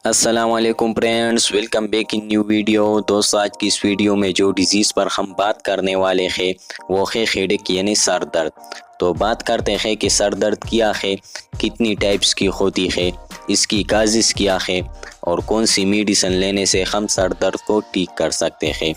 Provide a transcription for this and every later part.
السلام علیکم friends, welcome back in new video. دوستو آج کی اس ویڈیو میں جو ڈیزیز پر ہم بات کرنے والے ہیں وہ ہے ہیڈیک یعنی سر درد۔ تو بات کرتے ہیں کہ سر درد کیا ہے، کتنی ٹائپس کی ہوتی ہے، اس کی کازز کیا ہے اور کون سی میڈیسن لینے سے ہم سر درد کو ٹھیک کر سکتے ہیں۔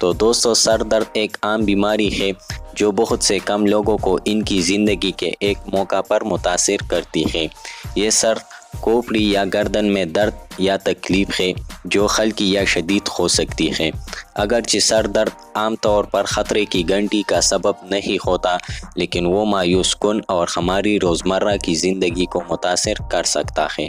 تو دوستو سر درد ایک عام بیماری ہے جو بہت سے کم لوگوں کو ان کی زندگی کے ایک موقع پر متاثر کرتی ہے۔ یہ سر کھوپڑی یا گردن میں درد یا تکلیف ہے جو ہلکی یا شدید ہو سکتی ہے۔ اگرچہ سر درد عام طور پر خطرے کی گھنٹی کا سبب نہیں ہوتا، لیکن وہ مایوس کن اور ہماری روزمرہ کی زندگی کو متاثر کر سکتا ہے۔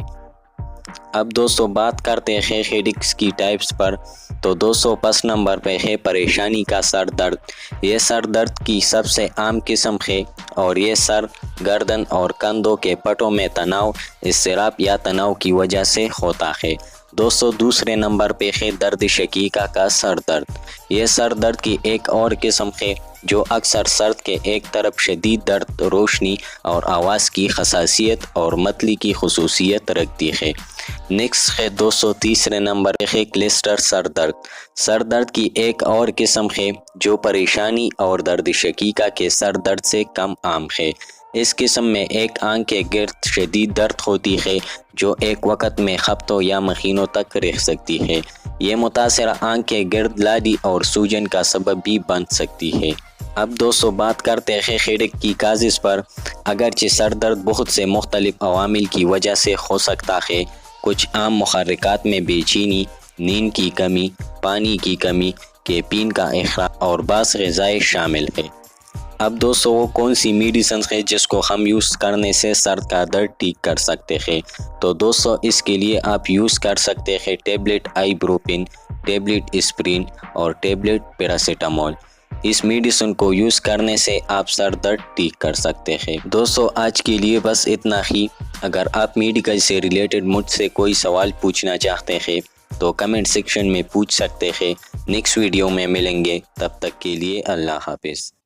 اب دوستو بات کرتے ہیں ہیڈیکس کی ٹائپس پر۔ تو دوستو پس نمبر پہ ہے پریشانی کا سر درد۔ یہ سر درد کی سب سے عام قسم ہے اور یہ سر، گردن اور کندھوں کے پٹوں میں تناؤ، اضطراب یا تناؤ کی وجہ سے ہوتا ہے۔ دوستو دوسرے نمبر پہ ہے درد شقیقہ کا سر درد۔ یہ سر درد کی ایک اور قسم ہے جو اکثر سر کے ایک طرف شدید درد، روشنی اور آواز کی حساسیت اور متلی کی خصوصیت رکھتی ہے۔ نیکسٹ ہے دوستو تیسرے نمبر پہ ہے کلسٹر سر درد۔ سر درد کی ایک اور قسم ہے جو پریشانی اور درد شقیقہ کے سر درد سے کم عام ہے۔ اس قسم میں ایک آنکھ کے گرد شدید درد ہوتی ہے جو ایک وقت میں ہفتوں یا مہینوں تک رہ سکتی ہے۔ یہ متاثرہ آنکھ کے گرد لادی اور سوجن کا سبب بھی بن سکتی ہے۔ اب دوستو بات کرتے ہیں ہیڈیک کی کازز پر۔ اگرچہ سر درد بہت سے مختلف عوامل کی وجہ سے ہو سکتا ہے، کچھ عام محرکات میں بے چینی، نیند کی کمی، پانی کی کمی، کیفین کا اخراج اور بعض غذائیں شامل ہیں۔ اب دوستو وہ کون سی میڈیسنز ہیں جس کو ہم یوز کرنے سے سر کا درد ٹھیک کر سکتے ہیں؟ تو دوستو اس کے لیے آپ یوز کر سکتے ہیں ٹیبلٹ آئیبروپین، ٹیبلٹ اسپرین اور ٹیبلٹ پیراسیٹامول۔ اس میڈیسن کو یوز کرنے سے آپ سر درد ٹھیک کر سکتے ہیں۔ دوستو آج کے لیے بس اتنا ہی۔ اگر آپ میڈیکل سے ریلیٹڈ مجھ سے کوئی سوال پوچھنا چاہتے ہیں تو کمنٹ سیکشن میں پوچھ سکتے ہیں۔ نیکسٹ ویڈیو میں ملیں گے، تب تک کے لیے اللہ حافظ۔